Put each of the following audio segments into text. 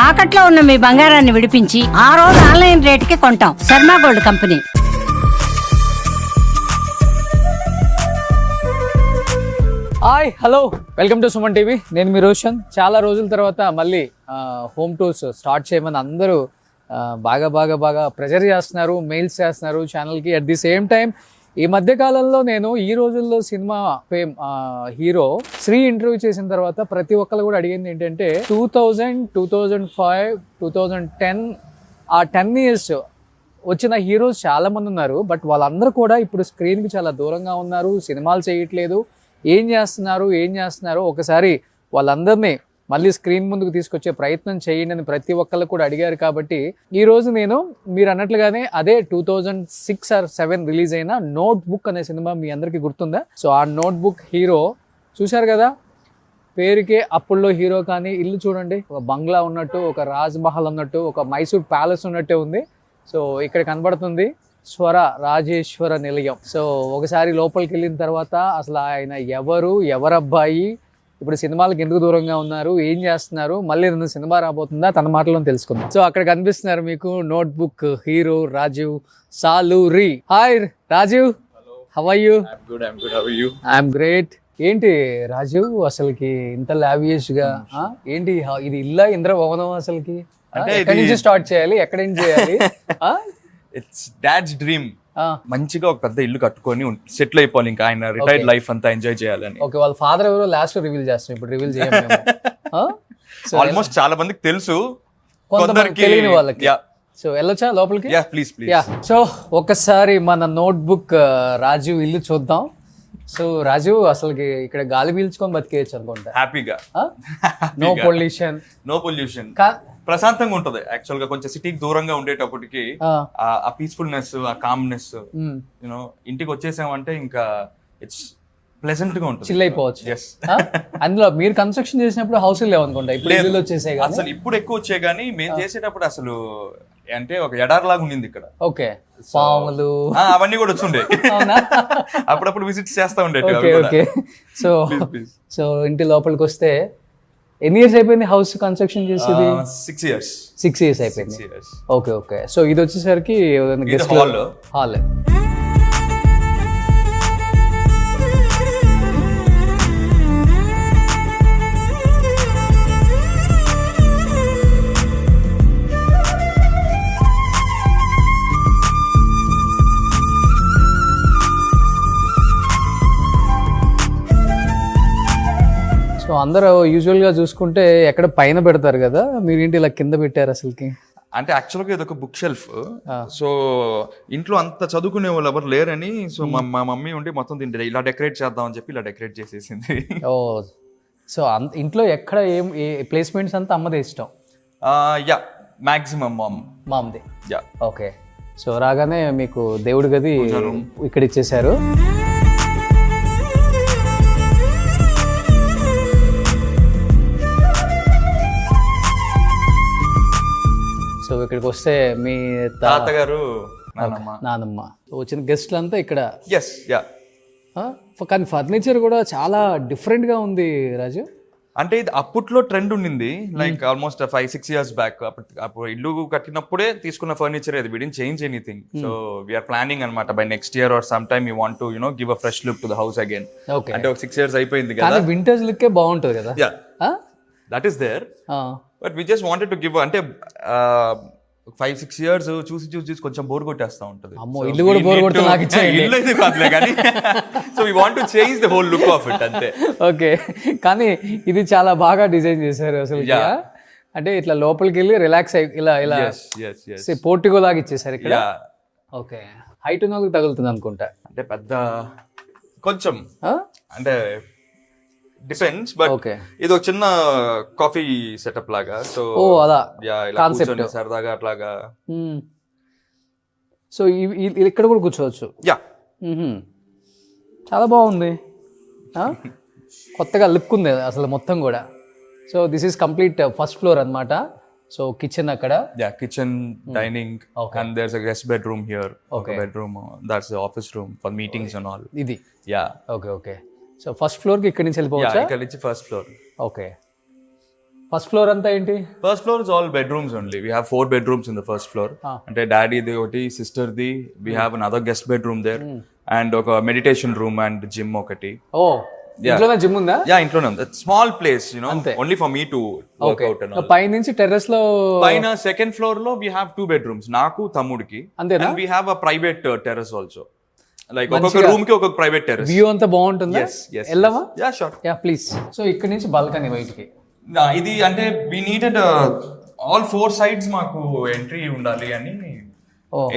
తాకట్లో ఉన్న మీ బంగారాన్ని విడిపించి ఆ రోజు ఆన్లైన్ రేటుకి కొంటాం. Sharma gold company. Hi hello welcome to Suman TV. నేను మీ రోషన్. చాలా రోజుల తర్వాత మళ్ళీ హోమ్ టూర్స్ స్టార్ట్ చేయమని అందరూ బాగా ప్రెజర్ చేస్తున్నారు, మెయిల్స్ చేస్తున్నారు ఛానల్కి. అట్ ది సేమ్ టైం ఈ మధ్య కాలంలో నేను ఈ రోజుల్లో cinema fame hero Sri interview చేసిన తర్వాత ప్రతి ఒక్కరు కూడా అడిగింది ఏంటంటే 2000, 2005, 2010 ఆ 10 years వచ్చిన హీరోస్ చాలా మంది ఉన్నారు. బట్ వాళ్ళందరూ కూడా ఇప్పుడు స్క్రీన్కి చాలా దూరంగా ఉన్నారు, సినిమాలు చేయట్లేదు. ఏం చేస్తున్నారు ఒకసారి వాళ్ళందరినీ మళ్ళీ స్క్రీన్ ముందుకు తీసుకొచ్చే ప్రయత్నం చేయండి అని ప్రతి ఒక్కళ్ళు కూడా అడిగారు. కాబట్టి ఈరోజు నేను మీరు అన్నట్లుగానే అదే 2006 or 2007 రిలీజ్ అయిన నోట్ బుక్ అనే సినిమా మీ అందరికీ గుర్తుందా? సో ఆ నోట్ బుక్ హీరో చూశారు కదా, పేరుకే అప్పుల్లో హీరో. కానీ ఇల్లు చూడండి, ఒక బంగ్లా ఉన్నట్టు, ఒక రాజ్ మహల్ ఉన్నట్టు, ఒక మైసూర్ ప్యాలెస్ ఉన్నట్టే ఉంది. సో ఇక్కడ కనబడుతుంది స్వర రాజేశ్వర నిలయం. సో ఒకసారి లోపలికి వెళ్ళిన తర్వాత అసలు ఆయన ఎవరబ్బాయి, ఇప్పుడు సినిమాలకు ఎందుకు దూరంగా ఉన్నారు, ఏం చేస్తున్నారు, మళ్ళీ ఏదైనా సినిమా రాబోతుందా, తన మాటలో తెలుసుకుందాం. సో అక్కడ కనిపిస్తున్నారు మీకు notebook hero Rajeev Saluri. Hi Rajeev, how are you? I'm great. ఏంటి రాజీవ్ అసలుకి ఇంత లావియస్ గా ఏంటి ఇది ఇల్లా ఇంద్రభవనం అసలుకి? ఎక్కడి నుంచి స్టార్ట్ చేయాలి, ఎక్కడి నుంచి చేయాలి? It's dad's dream. మంచిగా ఒక పెద్ద ఇల్లు కట్టుకొని సెటిల్ అయిపోవాలి, ఇంకా ఆయన రిటైర్డ్ లైఫ్ అంతా ఎంజాయ్ చేయాలని. ఓకే, వాళ్ళ ఫాదర్ ఎవరో లాస్ట్ రివీల్ చేస్తాం, ఇప్పుడు రివీల్ చేయాలి. ఆల్మోస్ట్ చాలా మందికి తెలుసు, కొందరికి తెలియని వాళ్ళకి. సో వెళ్ళొచ్చా లోపలికి? ప్లీజ్. సో ఒకసారి మన నోట్ బుక్ రాజీవ్ ఇల్లు చూద్దాం. సో రాజీవ్ అసలుకి ఇక్కడ గాలి పీల్చుకొని బతికేయచ్చు అనుకుంటా హ్యాపీగా. నో పొల్యూషన్, ప్రశాంతంగా ఉంటది. యాక్చువల్ గా కొంచెం సిటీకి దూరంగా ఉండేటప్పటికి ఆ పీస్ఫుల్నెస్, ఆ కామ్నెస్, యూనో ఇంటికి వచ్చేసామంటే ఇంకా ఇట్స్ ప్లెజెంట్ గా ఉంటుంది, చిల్ అయిపోవచ్చు. అందులో మీరు కన్స్ట్రక్షన్ చేసినప్పుడు హౌస్ లేవనుకుంటా, ఇప్పుడు వచ్చేసాయి. అసలు ఇప్పుడు ఎక్కువ వచ్చాయి, కానీ మేము చేసేటప్పుడు అసలు అంటే ఒక ఎడారిలాగా ఉండింది ఇక్కడ. ఓకే, పాములు అవన్నీ కూడా వచ్చుండే, అప్పుడప్పుడు విజిట్స్ చేస్తా ఉండే. ఓకే, సో ఇంటి లోపలికి వస్తే ఎన్ని ఇయర్స్ అయిపోయింది హౌస్ కన్స్ట్రక్షన్ చేసేది? 6 years అయిపోయింది. ఓకే. సో ఇది వచ్చేసరికి గెస్ట్ హాల్. సో అందరూ యూజువల్గా చూసుకుంటే ఎక్కడ పైన పెడతారు కదా, మీరేంటి ఇలా కింద పెట్టారు అసలుకి? అంటే యాక్చువల్గా ఇది ఒక బుక్ షెల్ఫ్. సో ఇంట్లో అంత చదువుకునే వాళ్ళు ఎవరు లేరని, సో మా మమ్మీ ఉండి మొత్తం దీన్ని ఇలా డెకరేట్ చేద్దాం అని చెప్పి ఇలా డెకరేట్ చేసేసింది. ఓ, సో ఇంట్లో ఎక్కడ ఏ ప్లేస్మెంట్స్ అంతా అమ్మదే ఇష్టం? మాక్సిమం మామది. ఓకే, సో రాగానే మీకు దేవుడి గది ఇక్కడ ఇచ్చేసారు. సో ఇక్కడికి వస్తే మీ తాతగారు, నానమ్మ, వచ్చిన గెస్ట్లు అంతా ఇక్కడ. కానీ ఫర్నిచర్ కూడా చాలా డిఫరెంట్ గా ఉంది రాజు. అంటే ఇది అప్పట్లో ట్రెండ్ ఉండింది, లైక్ ఆల్మోస్ట్ 5-6 years బ్యాక్. అప్పుడు ఇల్లు కట్టినప్పుడే తీసుకున్న ఫర్నిచర్ అది. We didn't change anything. So we're planning అనమాట, by next year or some time you want to give a fresh look to the house again. అంటే ఒక 6 years అయిపోయింది కదా, వింటేజ్ లుక్ బాగుంటుంది కదా. That is there, but we just wanted to give. అంటే 5-6 years చూసి కొంచెం బోర్ కొట్టేస్తా ఉంటుంది. ఇల్లు కూడా బోర్ కొడుతుంది నాకు. ఇల్లు అయితే కాదులే కానీ, so we want to change the whole look of it అంతే. ఓకే, కానీ ఇది చాలా బాగా డిజైన్ చేశారు అసలు. అంటే ఇట్లా లోపలికి వెళ్ళి రిలాక్స్ అయ్యి ఇలా పోర్టిగో లాగా ఇచ్చేసారు ఇక్కడ. ఓకే, హైట్ ఉన్న వాళ్ళకి తగులుతుంది అనుకుంటా. అంటే పెద్ద కొంచెం అంటే డిపెండ్స్, బట్ ఇది ఒక చిన్న కాఫీ సెటప్ లాగా. సో అలా కాన్సెప్ట్ సరదాగా అట్లాగా. సో ఇక్కడ కూడా కూర్చోవచ్చు. చాలా బాగుంది, కొత్తగా లుక్ ఉంది అసలు మొత్తం కూడా. So this is complete first floor అన్నమాట. సో కిచెన్ అక్కడ, kitchen, dining, and there's a guest bedroom here. Okay, bedroom, that's the office room for meetings and all. ఇది ఓకే. సో ఫస్ట్ ఫ్లోర్ కి ఇక్కడి నుంచి వెళ్ళిపోవచ్చా? ఇక్కడ నుంచి first floor. Okay, first floor అంతా ఏంటి? First floor is all bedrooms only. We have 4 bedrooms in the first floor. అంటే డాడీది ఒకటి, సిస్టర్ది. We have another guest bedroom there and ఒక మెడిటేషన్ రూమ్ అండ్ జిమ్ ఒకటి. ఓ, ఇంట్లోనే జిమ్ ఉందా? యా, ఇంట్లోనే ఉంది. Small place, you know, only for me to work out. పై నుంచి టెర్రస్ లో పైన సెకండ్ ఫ్లోర్ లో వీ హ్యావ్ 2 bedrooms నాకు తమ్ముడికి. అంతేనా? And we have a private terrace also. Like ఒక్కొక్క రూమ్ కి ఒక్కొక్క ప్రైవేట్ టెర్రస్. వ్యూ అంతా బాగుంటుందా? వెళ్ళవా? Yeah, sure. Yeah, please. So ఇక్కడ నుంచి బాల్కనీ బయటికి. ఇది అంటే వి నీడెడ్ ఆల్ 4 sides మాకు ఎంట్రీ ఉండాలి అని,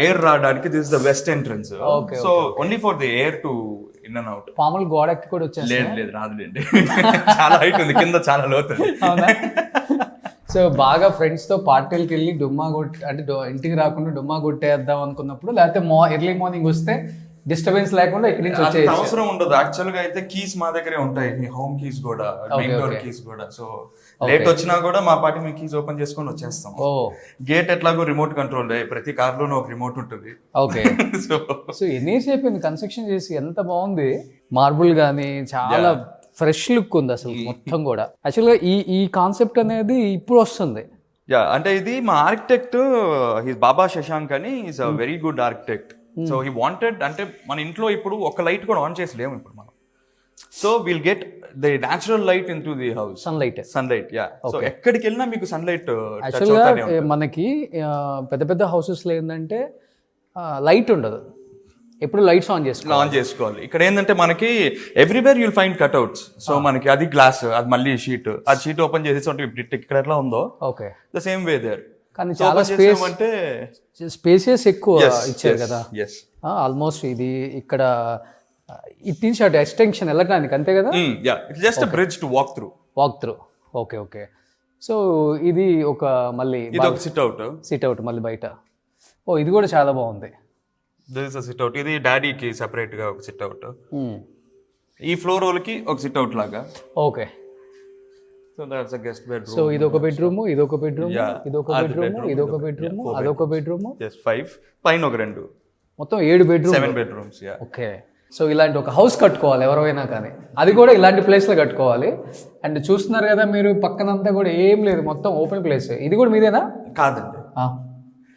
ఎయిర్ రావడానికి. This is the west entrance. So only for the air to in and out. పాములు గోడకి కూడా వచ్చేసి లేదు రాదులేండి. చాలా హైట్ ఉంది, కింద చాలా లోతు. సో బాగా ఫ్రెండ్స్ తో పార్టీలకి వెళ్ళి డుమ్మా కొట్టి, అంటే ఇంటికి రాకుండా డుమ్మా కొట్టేద్దాం అనుకున్నప్పుడు, లేకపోతే ఎర్లీ మార్నింగ్ వస్తే డిస్టర్బెన్స్ లేకుండా ఇక్కడ నుంచి వచ్చేసి అవసరం ఉండదు. యాక్చువల్ గా అయితే కీస్ మా దగ్గరే ఉంటాయి, హోమ్ కీస్ కూడా, మెయిన్ డోర్ కీస్ కూడా. సో లేట్ వచ్చినా కూడా మా పార్టీ మేము కీస్ ఓపెన్ చేసుకొని వచ్చేస్తాం. గేట్ ఎట్లాగో రిమోట్ కంట్రోల్, ప్రతి కార్ లోనూ ఒక రిమోట్ ఉంటుంది. ఓకే. సో ఎన్ని అయిపోయింది కన్స్ట్రక్షన్ చేసి, ఎంత బాగుంది. మార్బుల్ గానీ చాలా ఫ్రెష్ లుక్ ఉంది అసలు మొత్తం కూడా. యాక్చువల్గా ఈ కాన్సెప్ట్ అనేది ఇప్పుడు వస్తుంది. యా, అంటే ఇది మా ఆర్కిటెక్ట్ హిస్ బాబా శశాంక్ అని, is a very good architect. So he wanted, అంటే మన ఇంట్లో ఇప్పుడు ఒక లైట్ కూడా ఆన్ చేసి లేము ఇప్పుడు మనం. So will get the natural light in to the house. Sunlight. Yeah, so ఎక్కడికి వెళ్ళినా మీకు సన్లైట్. యాక్చువల్గా మనకి పెద్ద పెద్ద హౌసెస్ లో ఏంటంటే లైట్ ఉండదు, ఎప్పుడు లైట్స్ ఆన్ చేసుకోవాలి. ఇక్కడ ఏంటంటే మనకి everywhere you'll find cutouts. So మనకి అది గ్లాస్, అది మళ్ళీ షీట్, అది షీట్ ఓపెన్ చేసేసి ఇక్కడ ఎట్లా ఉందో okay the same way there. కానీ చాలా స్పేస్, అంటే స్పేసెస్ ఎక్కువ ఇచ్చారు కదా. ఆల్మోస్ట్ ఇది ఇక్కడ ఇట్ నుంచి అటు ఎక్స్టెన్షన్ వెళ్ళడానికి, అంతే కదా? Just bridge to walk through. Okay. So ఇది ఒక మళ్ళీ సిట్ అవుట్ మళ్ళీ బయట. ఓ, ఇది కూడా చాలా బాగుంది. This is a SIT out. ఇది డాడీకి సెపరేట్ గా ఒక సిట్ అవుట్, ఈ ఫ్లోర్ వాళ్ళకి ఒక సిట్ అవుట్ లాగా. Okay. So that's a guest bedroom. So ఇదొక బెడ్రూమ్, ఇదొక బెడ్రూమ్, ఇదొక బెడ్రూమ్, ఇదొక బెడ్రూమ్, అదొక బెడ్రూమ్. yes 5, పైన ఒక 2, మొత్తం 7 bedroom, 7 bedrooms. Yeah, okay. So ఇలాంటి ఒక హౌస్ కట్టుకోవాలి ఎవరైనా కానీ, అది కూడా ఇలాంటి ప్లేస్ లో కట్టుకోవాలి. అండ్ చూస్తున్నారు కదా మీరు, పక్కనంతా కూడా ఏం లేదు, మొత్తం ఓపెన్ ప్లేస్. ఇది కూడా మీదేనా? కాదండి,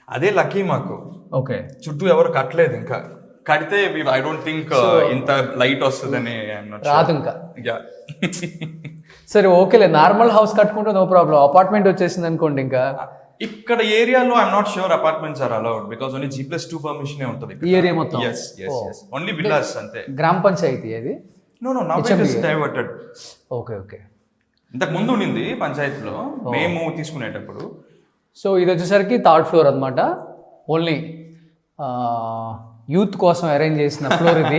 అదే లక్కీ మాకు. ఓకే. చుట్టూ ఎవరు కట్టలేదు, ఇంకా కడితే ఐ డోంట్ థింక్ ఇంత లైట్ వస్తుందని రాదు ఇంకా. సరే ఓకేలే, నార్మల్ హౌస్ కట్టుకుంటే నో ప్రాబ్లం. అపార్ట్మెంట్ వచ్చేసింది అనుకోండి, ఇంకా ఇక్కడ ఏరియాలో I'm not sure apartments are allowed, because only G+2 permission ఉంటుంది ఈ ఏరియా మొత్తం. yes ఓన్లీ విల్లాస్ అంతే. గ్రామ పంచాయతీ అది? No now it is diverted. Okay. ఇంతకు ముందు ఉండింది పంచాయతీలో మేము తీసుకునేటప్పుడు. సో ఇది వచ్చేసరికి 3rd floor అనమాట. ఓన్లీ యూత్ కోసం అరేంజ్ చేసిన ఫ్లోర్ ఇది.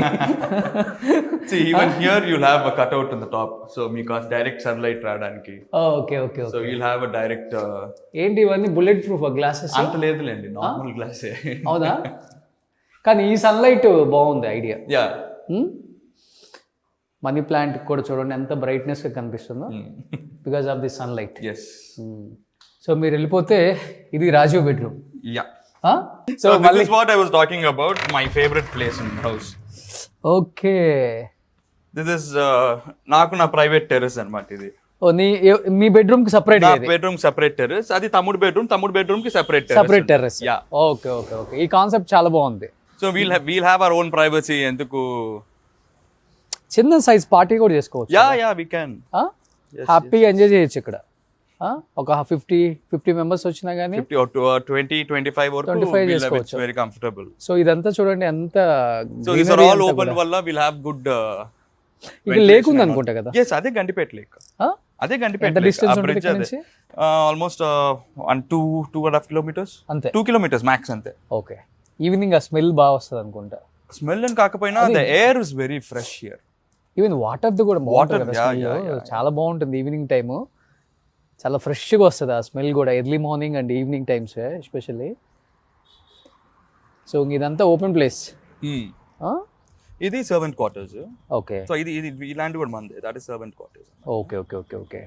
See, even here you'll have a cutout on the top, so మీకు డైరెక్ట్ సన్లైట్ రావడానికి. Okay. So you'll have a direct ఏంటి ఇవన్నీ బుల్లెట్ ప్రూఫ్ గ్లాసెస్? అంత లేదులేండి, నార్మల్ గ్లాసే. అవునా? కానీ ఈ సన్లైట్ బాగుంది ఐడియా. యా, మనీ ప్లాంట్ కూడా చూడండి ఎంత బ్రైట్నెస్ గా కనిపిస్తుందో, because of the sunlight. Yes. So మీరు వెళ్ళిపోతే ఇది Rajeev bedroom. Yeah. So this is what I was talking about, my favorite place in the house. Okay. This is నాకు నా ప్రైవేట్ టెర్రస్ అన్నమాట ఇది. ఓ, మీ బెడ్రూమ్ కి సెపరేట్, బెడ్రూమ్ సెపరేట్ టెర్రస్, అది తమ్ముడు బెడ్రూమ్ కి సెపరేట్ టెర్రస్. Yeah, okay. ఈ concept చాలా బాగుంది. So we'll have our own privacy. ఎందుకు చిన్న సైజ్ పార్టీ కూడా చేసుకోవచ్చు. యా we can హ్యాపీగా ఎంజాయ్ చేయొచ్చు ఇక్కడ. ఒక 50 మెంబర్స్ వచ్చినా గానీ 20-25 వరకు చేసుకోవచ్చు, వెరీ కంఫర్టబుల్. సో ఇదంతా చూడండి ఎంత. So these are all open walls will have good. ఇక లేక్ ఉంది అనుకుంటా కదా? yes, అదే గండిపేట లేక్. అదే గండిపేట లేక్. ఆ బ్రిడ్జ్ అదే ఆల్మోస్ట్ 2.5 kilometers అంతే, 2 kilometers max అంతే. ఓకే. ఈవినింగ్ ఆ స్మెల్ బాగా వస్తుంది అనుకుంటా. స్మెల్ అని కాకపోయినా the air is very fresh here. Even water కూడా బాగుంటుంది, చాలా బాగుంటుంది ఈవినింగ్ టైము. చాలా ఫ్రెష్గా వస్తుంది ఆ స్మెల్ కూడా, early morning and evening times especially. So ఇదంతా ఓపెన్ ప్లేస్. ఇది సర్వెంట్ క్వార్టర్స్. ఓకే. సో ఇది ఇలాంటి కూడా మంది, that is servant quarters. Okay.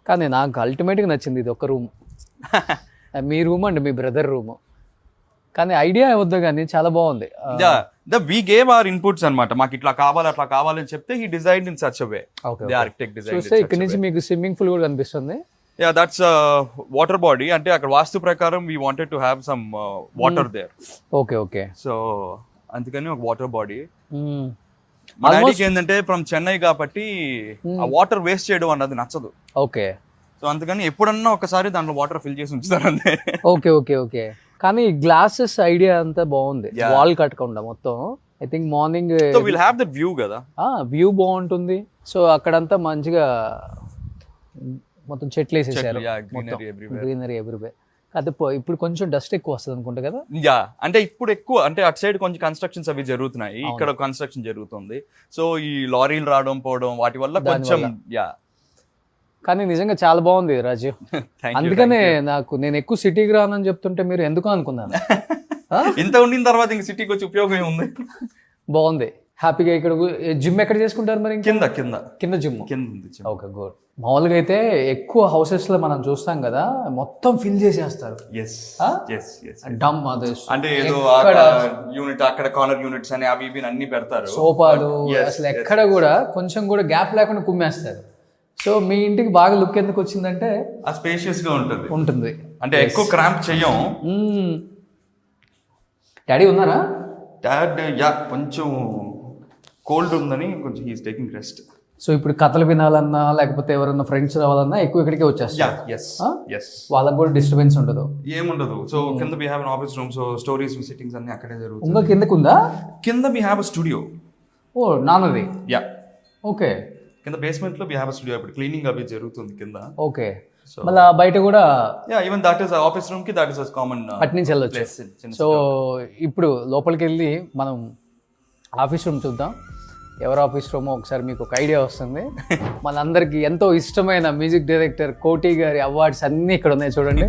కానీ నాకు అల్టిమేట్గా నచ్చింది ఇది ఒక రూమ్. మీ రూమ్ అండి, మీ బ్రదర్ రూమ్. కానీ ఐడియా వద్దు కానీ చాలా బాగుంది. వి గేవ్ అవర్ ఇన్పుట్స్ అన్నమాట, మాకు ఇట్లా కావాలి అట్లా కావాలని చెప్తే he designed in such a way. The architect design. చూస్తే ఇక్కడ నుంచి మీకు స్విమ్మింగ్ పూల్ కూడా కనిపిస్తుంది. Yeah that's water body. అంటే అక్కడ వాస్తు ప్రకారం we wanted to have some water there. Okay okay. So అందుకని ఒక వాటర్ బాడీ. మా డాడీకి ఏంటంటే ఫ్రమ్ చెన్నై కాబట్టి ఆ వాటర్ వేస్ట్ చేయడం అన్నది నచ్చదు. ఓకే. సో అందుకని ఎప్పుడన్నా ఒకసారి దాంట్లో వాటర్ ఫిల్ చేసి ఉంచుతారు అంతే. Okay okay okay. కానీ గ్లాసెస్ ఐడియా అంతా బాగుంది, వాల్ కట్టకుండా మొత్తం. I think morning so will have that view కదా, వ్యూ బాగుంటుంది. సో అక్కడంతా మంచిగా మొత్తం చెట్లు వేసేసారు, గ్రీనరీ ఎవ్రీవేర్. అది ఇప్పుడు కొంచెం డస్ట్ ఎక్కువ వస్తుంది అనుకుంటా కదా. యా అంటే ఇప్పుడు ఎక్కువ అంటే అటు సైడ్ కొంచెం కన్స్ట్రక్షన్స్ అవి జరుగుతున్నాయి, ఇక్కడ కన్స్ట్రక్షన్ జరుగుతుంది. సో ఈ లారీలు రావడం పోవడం వాటి వల్ల కొంచెం యా. కానీ నిజంగా చాలా బాగుంది రాజీవ్. అందుకనే నేను ఎక్కువ సిటీకి రానని చెప్తుంటే మీరు ఎందుకు అనుకున్నాను. ఇంత ఉండిన తర్వాత ఇంక సిటీకి వచ్చి ఉపయోగం ఏముంది. బాగుంది, హ్యాపీగా. ఇక్కడ జిమ్ ఎక్కడ చేసుకుంటారు మరి? కింద కింద కింద జిమ్. కింద. Okay good. మామూలుగా అయితే ఎక్కువ హౌసెస్ లో మనం చూస్తాం కదా, మొత్తం ఫిల్ చేసేస్తారు. డమ్ అది అంటే ఏదో యూనిట్ అక్కడ కార్నర్ యూనిట్స్ అని అవి ఇవి అన్ని పెడతారు, సోఫాలు. అసలు ఎక్కడ కూడా కొంచెం కూడా గ్యాప్ లేకుండా కుమ్మేస్తారు. సో మీ ఇంటికి బాగా లుక్ ఎందుకు వచ్చిందంటే ఆ స్పేషియస్ గా ఉంటుంది. అంటే ఎక్కువ క్రాంప్ చెయ్యం. డాడీ ఉన్నారా? డాడ్ యా కొంచెం కోల్డ్ ఉందని కొంచెం హీస్ టేకింగ్ రెస్ట్. సో ఇప్పుడు కథలు వినాలన్నా లేకపోతే ఎవరైనా ఫ్రెండ్స్ రావాలన్నా ఎక్కువ ఇక్కడికే వచ్చేస్తారు. వాళ్ళకి కూడా డిస్టర్బెన్స్ ఉండదు, ఏముండదు. సో కింద we have an office room, so stories sittings అన్ని అక్కడే జరుగుతాయి. ఇంకా కిందకు ఉందా? కింద వి హావ్ ఎ స్టూడియో. ఓ నాన్నది. Yeah okay. కింద బేస్మెంట్ లో వి హావ్ ఎ స్టూడియో. ఇప్పుడు క్లీనింగ్ అవి జరుగుతుంది కింద. ఓకే. మళ్ళీ బయట కూడా even that is office room కి దట్ ఇస్ కామన్ అటు నుంచి వెళ్ళొచ్చు. సో ఇప్పుడు లోపలికి వెళ్ళి మనం ఆఫీస్ రూమ్ చూద్దాం. ఎవరు ఆఫీస్ రూమో ఒకసారి మీకు ఒక ఐడియా వస్తుంది. మనందరికి ఎంతో ఇష్టమైన మ్యూజిక్ డైరెక్టర్ కోటి గారి అవార్డ్స్ అన్నీ ఇక్కడ ఉన్నాయి చూడండి.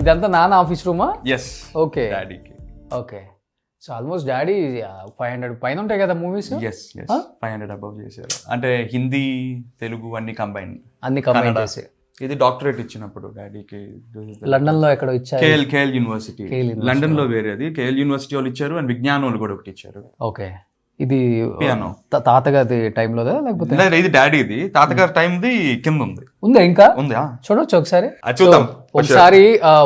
ఇదంతా నాన్న ఆఫీస్ రూమా? ఎస్. ఓకే. డాడీకి. ఓకే. సో ఆల్మోస్ట్ డాడీ 500 పైన ఉంటాయి కదా మూవీస్? ఎస్ 500 అబౌవ్ చేశారు. అంటే హిందీ తెలుగు అన్ని కంబైన్ చేసి. ఇది డాక్టరేట్ ఇచ్చినప్పుడు డాడీకి లండన్ లో ఎక్కడ ఇచ్చారు? KL university. లండన్ లో వేరేది కేఎల్ యూనివర్సిటీ వాళ్ళు ఇచ్చారు, అండ్ విజ్ఞాన్ వాళ్ళు కూడా ఒకటి ఇచ్చారు. ఓకే. ఇది పియానో తాతగారి టైంలో లేకపోతే ఇది డాడీది? తాతగారి టైంది కింద ఉందా? ఇంకా ఉందా? చూడొచ్చు ఒకసారి. చూద్దాం ఒకసారి.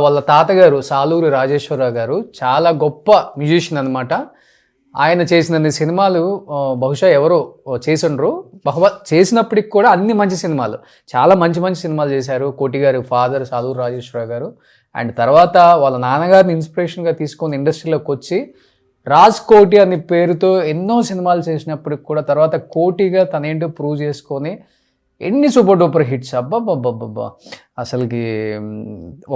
వాళ్ళ తాతగారు సాలూరు రాజేశ్వరరావు గారు చాలా గొప్ప మ్యూజిషియన్ అన్నమాట. ఆయన చేసిన సినిమాలు బహుశా ఎవరో చేసిండ్రు. చేసినప్పటికి కూడా అన్ని మంచి సినిమాలు, చాలా మంచి మంచి సినిమాలు చేశారు. కోటి గారి ఫాదర్ సాలూరు రాజేశ్వరరావు గారు. అండ్ తర్వాత వాళ్ళ నాన్నగారిని ఇన్స్పిరేషన్గా తీసుకొని ఇండస్ట్రీలోకి వచ్చి రాజ్ కోటి అనే పేరుతో ఎన్నో సినిమాలు చేసినప్పటికి కూడా తర్వాత కోటిగా తనేంటో ప్రూవ్ చేసుకొని ఎన్ని సూపర్ డూపర్ హిట్స్. అబ్బాబ్బాబ్బా అసలుకి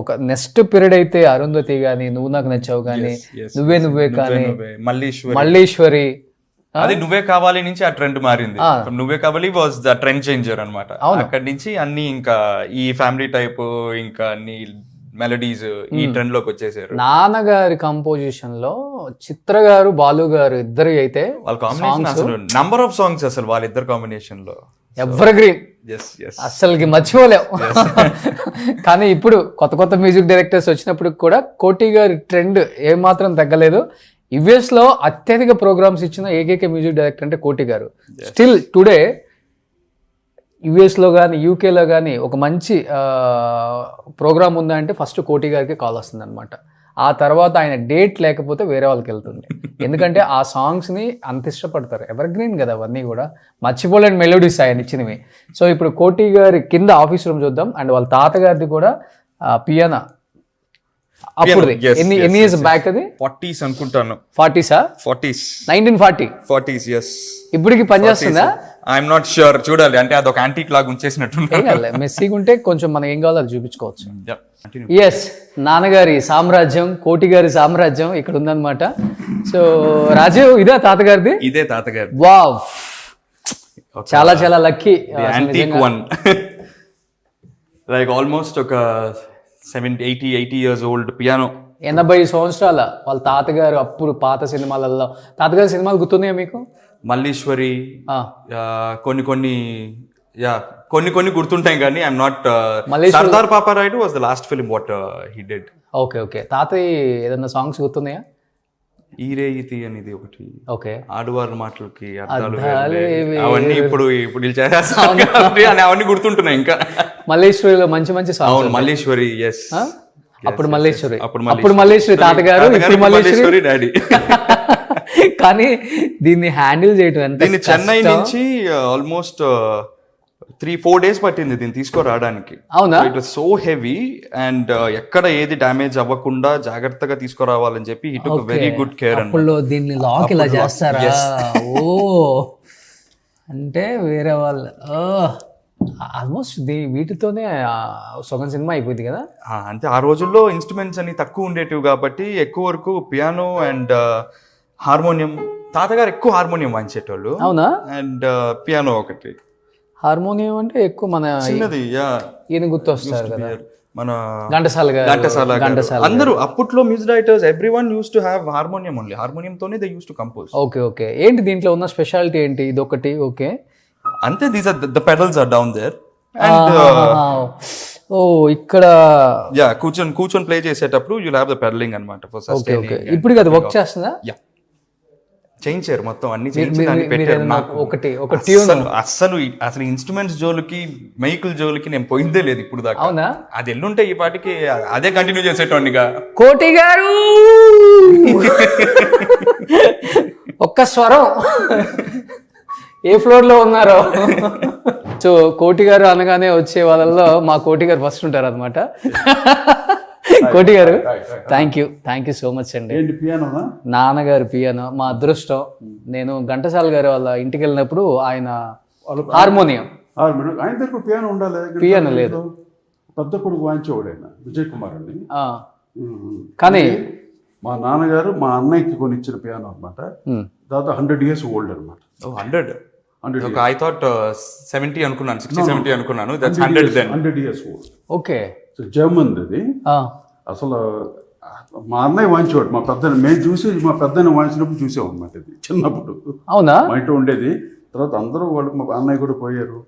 ఒక నెక్స్ట్ పీరియడ్ అయితే అరుంధతి కానీ, నువ్వు నాకు నచ్చావు కానీ, నువ్వే కానీ, మల్లీశ్వరి. అది నువ్వే కావాలి నుంచి ఆ ట్రెండ్ మారింది. నువ్వే కావాలి వాజ్ ద ట్రెండ్ చేంజర్ అనమాట. అక్కడి నుంచి అన్ని ఇంకా ఈ ఫ్యామిలీ టైప్ ఇంకా అన్ని మెలడీస్ ఈ ట్రెండ్ లోకి వచ్చేసారు. నాన్నగారి కంపోజిషన్ లో చిత్ర గారు, బాలు గారు ఇద్దరు అయితే వాళ్ళ కాంబినేషన్ అసలు నంబర్ ఆఫ్ సాంగ్స్ అసలు వాళ్ళిద్దరు కాంబినేషన్ లో ఎవర్ గ్రీన్. అసలుకి మర్చిపోలేం. కానీ ఇప్పుడు కొత్త కొత్త మ్యూజిక్ డైరెక్టర్స్ వచ్చినప్పుడు కూడా కోటి గారి ట్రెండ్ ఏమాత్రం తగ్గలేదు. యుఎస్ లో అత్యధిక ప్రోగ్రామ్స్ ఇచ్చిన ఏకైక మ్యూజిక్ డైరెక్టర్ అంటే కోటి గారు. స్టిల్ టుడే యుఎస్లో కానీ యూకేలో కానీ ఒక మంచి ప్రోగ్రామ్ ఉందా అంటే ఫస్ట్ కోటి గారికి కాల్ వస్తుంది అనమాట. ఆ తర్వాత ఆయన డేట్ లేకపోతే వేరే వాళ్ళకి వెళ్తుంది. ఎందుకంటే ఆ సాంగ్స్ని అంత ఇష్టపడతారు, ఎవర్ గ్రీన్ కదా అవన్నీ కూడా, మర్చిపోలేని మెలోడీస్ ఆయన ఇచ్చినవి. సో ఇప్పుడు కోటి గారి కింద ఆఫీస్ రూమ్ చూద్దాం. అండ్ వాళ్ళ తాతగారిది కూడా పియానా. అప్పుడు ఎన్ని ఇయర్స్ బ్యాక్? అది 40s అనుకుంటాను. 40s? 1940. yes. ఇప్పటికి పనిచేస్తుందా? ఐఎమ్ నాట్ ష్యూర్, చూడాలి. అంటే అదొక యాంటీక్ లాగా ఉంచేసినట్టు. మెస్సీగా ఉంటే కొంచెం మనం ఏం కావాలో అది చూపించుకోవచ్చు. ఎస్, నాన్నగారి సామ్రాజ్యం, కోటి గారి సామ్రాజ్యం ఇక్కడ ఉందన్నమాట. సో రాజు, ఇదే తాతగారిది? ఇదే తాతగారి. వావ్, చాలా చాలా lucky. Antique one. Like almost ఒక 80 years old పియానో. 80 సంవత్సరాల వాళ్ళ తాతగారు అప్పుడు పాత సినిమాలలో. తాతగారి సినిమాలు గుర్తున్నాయా మీకు? మల్లీశ్వరి, కొన్ని గుర్తుంటాయి కానీ I'm not. Sardar Paparayudu was the last film what he did. Okay. తాతయ్య ఏదన్నా సాంగ్స్ గుర్తున్నాయా? ఈరే ఇతి అనేది ఒకటి. ఓకే. ఆడవాళ్ళ మాటలకి అర్థాలు అవన్నీ ఇప్పుడు అవన్నీ గుర్తుంటున్నాయి. ఇంకా మల్లేశ్వరిలో మంచి మంచి సాంగ్స్. అవును, మల్లేశ్వరి. ఎస్, అప్పుడు మల్లేశ్వరి, అప్పుడు మల్లేశ్వరి తాతగారు, ఇప్పుడు మల్లేశ్వరి డాడీ. కానీ దీన్ని హ్యాండిల్ చేయటం ఎంత? దీన్ని చెన్నై నుంచి ఆల్మోస్ట్ 3-4 days పట్టింది దీన్ని తీసుకురావడానికి. అవునా? It was so heavy and ఎక్కడ ఏది డ్యామేజ్ అవ్వకుండా జాగ్రత్తగా తీసుకురావాలని చెప్పి హి టుక్ వెరీ గుడ్ కేర్. అప్పుడు దీన్ని లాక్ ఇలా చేస్తారా? ఓ, అంటే వేరే వాళ్ళు ఆల్మోస్ట్ వీటితోనే సగం సినిమా అయిపోయింది కదా. అంటే ఆ రోజుల్లో ఇన్స్ట్రుమెంట్స్ అని తక్కువ ఉండేటివి కాబట్టి ఎక్కువ వరకు పియానో అండ్ హార్మోనియం. తాతగారు ఎక్కువ హార్మోనియం వాయించేటోళ్ళు. అవునా? అండ్ పియానో ఒకటి. హార్మోనియం అంటే ఎక్కువ మన చిన్నది ఈయన గుర్తొస్తారు కదా, మన ఘంటసాల. అందరూ అప్పట్లో music directors everyone used to have harmonium only. Harmonium తోనే they used to compose. Okay. ఏంటి దీంట్లో ఉన్న స్పెషాలిటీ ఏంటి? ఇది ఒకటి. ఓకే, అంతే. These are the pedals are down there and oh ఇక్కడ కూర్చొని ప్లే చేసేటప్పుడు యు హావ్ ద పెడలింగ్ అన్నమాట ఫర్ సస్టైనింగ్. ఇప్పుడు అది వర్క్ చేస్తుందా? చేయించారు మొత్తం అన్ని చేయించి దాన్ని పెట్టారు. నాకు ఒక ట్యూన్ అసలు ఇన్స్ట్రుమెంట్స్ జోలికి మైకుల జోలికి నేను పోయిందే లేదు ఇప్పుడు దాకా. అవునా? అది ఎల్లుంటే ఈ పాటికి అదే కంటిన్యూ చేసేటోనిగా. కోటి గారు ఒక్క స్వరం ఏ ఫ్లోర్ లో ఉన్నారో. సో కోటి గారు అనగానే వచ్చే వాళ్ళల్లో మా కోటి గారు ఫస్ట్ ఉంటారు అనమాట. కోటి గారు, థ్యాంక్ యూ సో మచ్ అండి. నాన్నగారు పియానో మా అదృష్టం. నేను ఘంటసాల గారు వాళ్ళ ఇంటికి వెళ్ళినప్పుడు ఆయన హార్మోనియం, ఆయన దగ్గర పియానో ఉండాలి. పియానో లేదు. పెద్ద కొడుకు వాయించేవాడు ఆయన, విజయ్ కుమార్ అని. కానీ మా నాన్నగారు మా అన్నయ్యకి కొనిచ్చిన పియానో అనమాట. దాదాపు 100 years old అనమాట. 100. I thought 70 అనుకున్నాను, 60-70 అనుకున్నాను. That's 100 then. 100 years old. Okay. So German అది. అసలు మా అన్నయ్య వాయించేవాడు. మా పెద్ద మేము చూసి మా పెద్దని వాయించినప్పుడు చూసాం అనమాట. ఇది చిన్నప్పుడు. అవునా? మా ఇంట్లో ఉండేది. తర్వాత అందరూ వాళ్ళు మా అన్నయ్య కూడా పోయారు.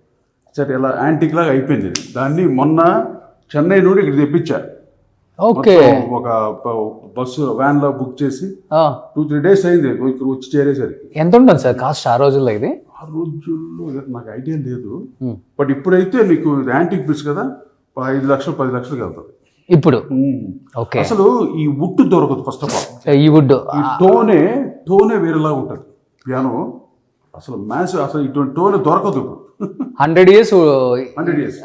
సరే ఇలా యాంటిక్ లాగా అయిపోయింది. దాన్ని మొన్న చెన్నై నుండి ఇక్కడ తెప్పించారు. ఓకే. ఒక బస్సు వ్యాన్ లో బుక్ చేసి 2-3 days అయింది ఇక్కడ వచ్చి చేరేసరికి. ఎంత ఉంటుంది సార్ కాస్ట్ ఆ రోజుల్లో? ఇది ఆ రోజుల్లో నాకు ఐడియా లేదు. బట్ ఇప్పుడైతే నీకు యాంటిక్ పీస్ కదా, 5 లక్షలు 10 లక్షలు వెళ్తుంది ఇప్పుడు. ఓకే. అసలు ఈ వుడ్ దొరకదు ఫస్ట్ ఆఫ్ ఆల్. ఈ వుడ్ టోనే వేరేలా ఉంటుంది పియానో. అసలు మ్యాథ్స్ అసలు ఇటువంటి టోనే దొరకదు ఇప్పుడు. 100 years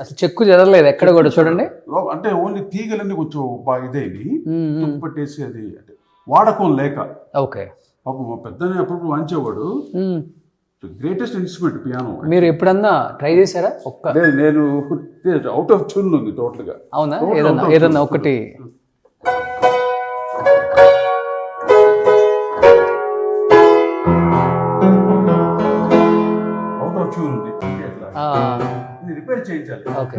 అసలు చెక్కు చెదరలేదు ఎక్కడ కూడా. చూడండి, అంటే ఓన్లీ తీగలన్నీ కొంచెం బాగా ఇదేవి పట్టేసి అది అంటే వాడకం లేక. ఓకే. పాపం మా పెద్దని అప్పుడు వాయించేవాడు. Greatest instrument piano. మీరు ఎప్పుడన్నా ట్రై చేశారా? నేను అవుట్ ఆఫ్ ట్యూన్ ఉంది టోటల్ గా. అవునా? ఏదన్నా ఒకటి. అవుట్ ఆఫ్ ట్యూన్ ఉంది. రిపేర్ చేయించాలి. ఓకే.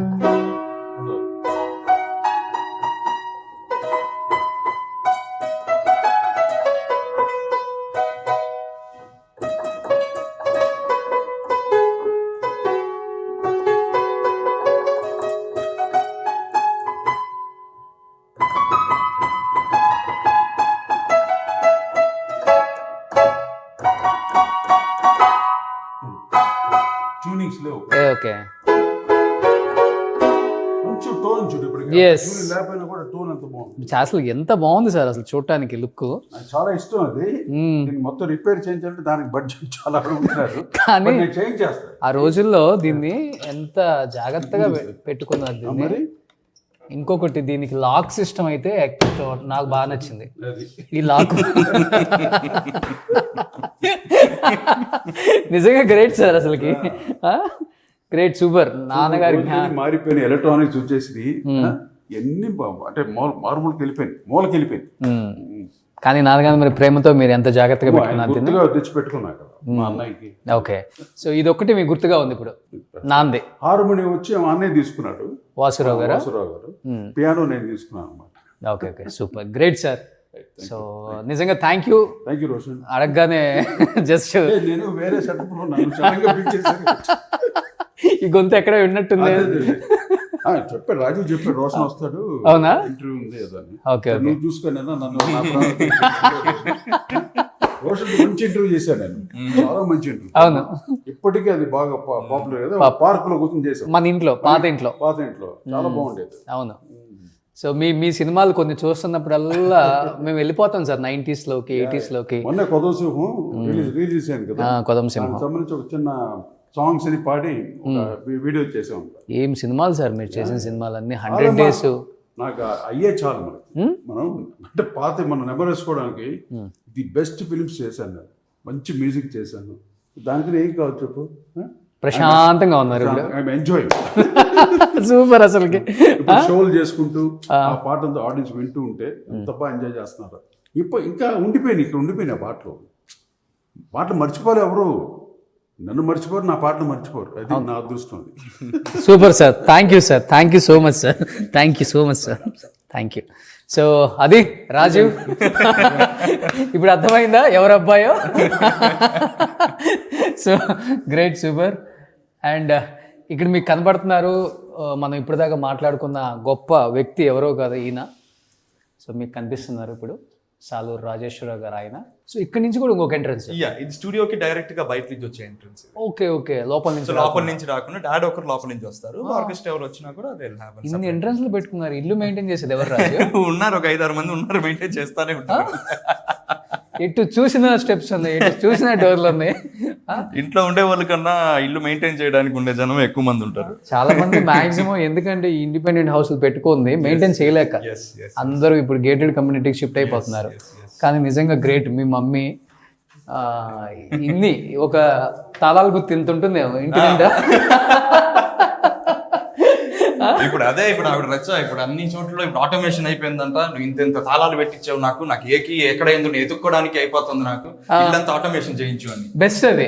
ట్యూనింగ్స్ లేవు. ఓకే. కొంచెం టోన్ చూడు. ఇప్పుడు లేకపోయినా కూడా టోన్ అంత బాగుంది. అసలు ఎంత బాగుంది సార్ అసలు చూడటానికి లుక్. నాకు చాలా ఇష్టం అది. మొత్తం రిపేర్ చేయించాలంటే దానికి బడ్జెట్ చాలా అడుగుతున్నారు. కానీ చేంజ్ చేస్తారు. ఆ రోజుల్లో దీన్ని ఎంత జాగ్రత్తగా పెట్టుకున్నారు దీన్ని. ఇంకొకటి దీనికి లాక్ సిస్టమ్ అయితే నాకు బాగా నచ్చింది. ఈ లాక్ నిజంగా గ్రేట్ సార్ అసలుకి. Great, super. నాన్నగారికి మారిపోయిన ఎలక్ట్రానిక్స్ వచ్చేసి ఎన్ని అంటే మూలకి వెళ్ళిపోయింది. కానీ నాన్నగారు మరి ప్రేమతో మీరు ఎంత జాగ్రత్తగా పెట్టుకున్నారు తెచ్చి పెట్టుకున్నారు. మా అన్నయ్యకి. ఓకే, సో ఇది ఒక్కటి మీకు గుర్తుగా ఉంది ఇప్పుడు నాంది. హార్మోనియం వచ్చి మా అన్నయ్య తీసుకున్నాడు, వాసురావు గారు. వాసురావు గారు. పియానో నేను తీసుకున్నాను అనమాట. Okay okay, super, great sir. So నిజంగా thank you. Thank you Roshan. అడగగానే జస్ట్ నేను వేరే సెటప్ లో ఉన్నాను, సడన్గా పిలిచేశారు. ఈ గొంతు ఎక్కడ విన్నట్టుంది. చెప్పాడు రాజు, చెప్పాడు రోషన్ వస్తాడు, అవునా, ఇంటర్వ్యూ ఉంది ఏదో అని. ఓకే ఓకే, నువ్వు చూసుకొని నన్ను రోషన్ మంచి ఇంటర్వ్యూ చేశాను నేను, చాలా మంచి ఇంటర్వ్యూ. అవును, ఇప్పటికీ అది బాగా పాపులర్ కదా. పార్క్ లో కూర్చొని చేశాను, మన ఇంట్లో, పాత ఇంట్లో చాలా బాగుండేది. అవును. సో మీ సినిమాలు కొన్ని చూస్తున్నప్పుడల్లా మేము వెళ్ళిపోతాం సార్ 90s లోకి 80s లోకి. మొన్న కొదం సింహం రిలీజ్ అయ్యాను కదా, కొదం సింహం సంబంధించి ఒక చిన్న సాంగ్స్ అని పాడి వీడియో చేసాం. ఏం సినిమాలు సార్ మీరు చేసిన సినిమాలు అన్ని 100 days. నాకు అయ్యే చాలు మనకి. మనం అంటే పాత మనం నెంబర్ వేసుకోవడానికి ది బెస్ట్ ఫిల్మ్స్ చేశాను నేను, మంచి మ్యూజిక్ చేశాను, దానికి ఏం కావాలి చెప్పు. ప్రశాంతంగా ఉన్నారు ఎంజాయ్. సూపర్. అసలుకి షోలు చేసుకుంటూ ఆ పాటంతో ఆడియన్స్ వింటూ ఉంటే ఎంత బాగా ఎంజాయ్ చేస్తున్నారు. ఇప్పుడు ఇంకా ఉండిపోయినాయి ఆ పాటలు మర్చిపోలే ఎవరు, నన్ను మర్చిపోరు, నా పాటలు మర్చిపోరు, అది నా అదృష్టం. అది super sir, thank you sir, thank you so much sir, thank you so much sir, thank you. So అది రాజు, ఇప్పుడు అర్థమైందా ఎవరు అబ్బాయో. So great, super. అండ్ ఇక్కడ మీకు కనబడుతున్నారు మనం ఇప్పటిదాకా మాట్లాడుకున్న గొప్ప వ్యక్తి ఎవరో కాదు ఈయన. సో మీకు కనిపిస్తున్నారు ఇప్పుడు సాలూరు రాజేశ్వరరావు గారు ఆయన. సో ఇక్కడ నుంచి కూడా ఇంకొక ఎంట్రన్స్. ఇది స్టూడియోకి డైరెక్ట్ గా బయట నుంచి వచ్చే ఎంట్రన్స్. ఓకే ఓకే, లోపల నుంచి రాకుండా డాడ్ ఒకరు లోపల నుంచి వస్తారు, ఆర్కెస్ట్రా ఎవరు వచ్చినా కూడా అదే. ఇన్ని ఎంట్రన్స్ లో పెట్టుకున్నారు, ఇల్లు మెయింటైన్ చేసేది ఎవరు రాజు? ఉన్నారు, ఒక 5-6 మంది ఉన్నారు, మెయింటైన్ చేస్తానే ఉంటారు. ఎటు చూసిన స్టెప్స్ ఉన్నాయి, ఎటు చూసిన డోర్లు ఉన్నాయి. ఇంట్లో ఉండే వాళ్ళ కన్నా ఇల్లు మెయింటైన్ చేయడానికి ఉండే జనం ఎక్కువ మంది ఉంటారు. చాలా మంది మాక్సిమం ఎందుకంటే ఈ ఇండిపెండెంట్ హౌస్ పెట్టుకుంది మెయింటైన్ చేయలేక అందరూ ఇప్పుడు గేటెడ్ కమ్యూనిటీకి షిఫ్ట్ అయిపోతున్నారు. కానీ నిజంగా గ్రేట్, మీ మమ్మీ ఇన్ని ఒక తాళాలు గుర్తు ఇంత ఉంటుందేమో ఇంటి నిండా. ఇప్పుడు ఆవిడ రచ్చ, ఇప్పుడు అన్ని చోట్ల ఇప్పుడు ఆటోమేషన్ అయిపోయిందంట. నువ్వు ఇంత తాళాలు పెట్టించావు, నాకు ఏకి ఎక్కడ ఎందుకు ఎత్తుక్కోవడానికి అయిపోతుంది, నాకు ఇల్లంతా ఆటోమేషన్ చేయించు అని. బెస్ట్ అది,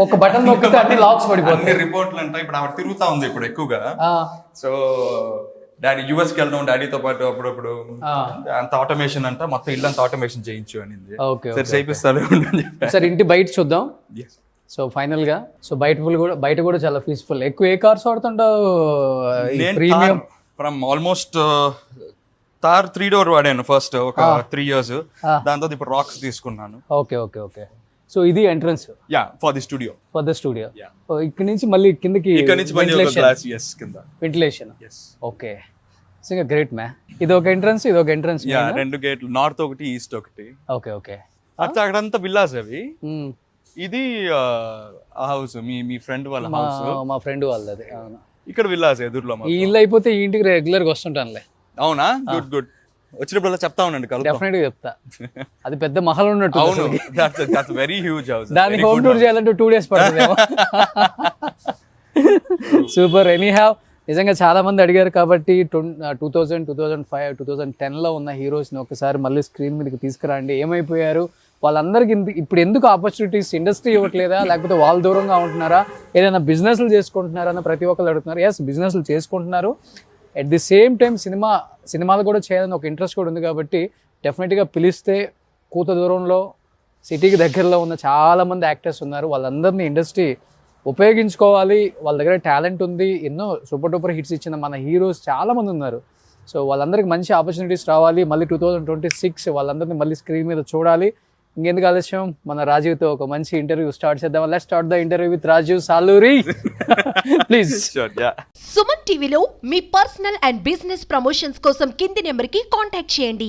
ఒక బటన్ నొక్కితే అన్ని లాక్స్ పడిపోతాయి. రిపోర్ట్లు అంట ఇప్పుడు ఆవిడ తిరుగుతా ఉంది ఇప్పుడు ఎక్కువగా. సో డాడీ యుఎస్ కి వెళ్ళడం, డాడీతో పాటు అప్పుడప్పుడు అంత ఆటోమేషన్ అంట, మొత్తం ఇల్లంతా ఆటోమేషన్ చేయించు అని. సరే చేయిస్తాను సార్. ఇంటి బయట చూద్దాం. సో ఫైనల్ గా సో బయట కూడా చాలా పీస్ఫుల్. ఎక్కువ ఏ కార్స్ వాడుతుంటావు? Premium from almost Thar 3-door వాడాను ఫస్ట్ ఒక 3 years. దాంతో ఇప్పుడు రాక్స్ తీసుకున్నాను. Okay okay okay. సో ఇది ఎంట్రన్స్ ఫర్ ది స్టూడియో. ఇక్కడ నుంచి మళ్ళీ కిందకి వెంటిలేషన్. ఓకే, గ్రేట్ మ్యా. ఇది ఒక ఎంట్రన్స్, ఇది ఒక ఎంట్రన్స్. 2 గేట్లు, నార్త్ ఒకటి, ఈస్ట్ ఒకటి. Okay okay. అక్కడంతా విల్లాస్ అవి. ఇది హౌస్ మీ ఫ్రెండ్ వాళ్ళ హౌస్, మా ఫ్రెండ్ వాళ్ళది. ఇక్కడ విల్లాస్ ఎదురులో. ఈ ఇల్లు అయిపోతే ఈ ఇంటికి రెగ్యులర్ గా వస్తుంటానులే. అవునా, గుడ్. వచ్చినప్పుడు చెప్తా ఉండండి, డెఫినెట్ గా చెప్తా. అది పెద్ద మహల్ ఉన్నట్టు. Very huge house. దానికి హోమ్ టూర్ చేయాలంటే 2 days పడుతుంది. సూపర్. ఎనీ హ్యావ్ నిజంగా చాలా మంది అడిగారు కాబట్టి 2000, 2005, 2010లో ఉన్న హీరోస్ని ఒకసారి మళ్ళీ స్క్రీన్ మీదకి తీసుకురండి. ఏమైపోయారు వాళ్ళందరికీ? ఇప్పుడు ఎందుకు ఆపర్చునిటీస్ ఇండస్ట్రీ ఇవ్వట్లేదా, లేకపోతే వాళ్ళు దూరంగా ఉంటున్నారా, ఏదైనా బిజినెస్లు చేసుకుంటున్నారా అని ప్రతి ఒక్కరు అడుగుతున్నారు. ఎస్, బిజినెస్లు చేసుకుంటున్నారు. అట్ ది సేమ్ టైం సినిమాలు కూడా చేయాలని ఒక ఇంట్రెస్ట్ కూడా ఉంది. కాబట్టి డెఫినెట్గా పిలిస్తే కూత దూరంలో సిటీకి దగ్గరలో ఉన్న చాలామంది యాక్టర్స్ ఉన్నారు. వాళ్ళందరినీ ఇండస్ట్రీ ఉపయోగించుకోవాలి. వాళ్ళ దగ్గర టాలెంట్ ఉంది. ఎన్నో సూపర్ డూపర్ హిట్స్ ఇచ్చిన మన హీరోస్ చాలామంది ఉన్నారు. సో వాళ్ళందరికీ మంచి ఆపర్చునిటీస్ రావాలి. మళ్ళీ 2026 వాళ్ళందరినీ మళ్ళీ స్క్రీన్ మీద చూడాలి. ఇంకెందుకు ఆలస్యం, మన రాజీవ్తో ఒక మంచి ఇంటర్వ్యూ స్టార్ట్ చేద్దాం. Let's start the interview with Rajeev Saluri. Please. Suman టీవీలో మీ పర్సనల్ అండ్ బిజినెస్ ప్రమోషన్స్ కోసం కింది నెంబర్కి కాంటాక్ట్ చేయండి.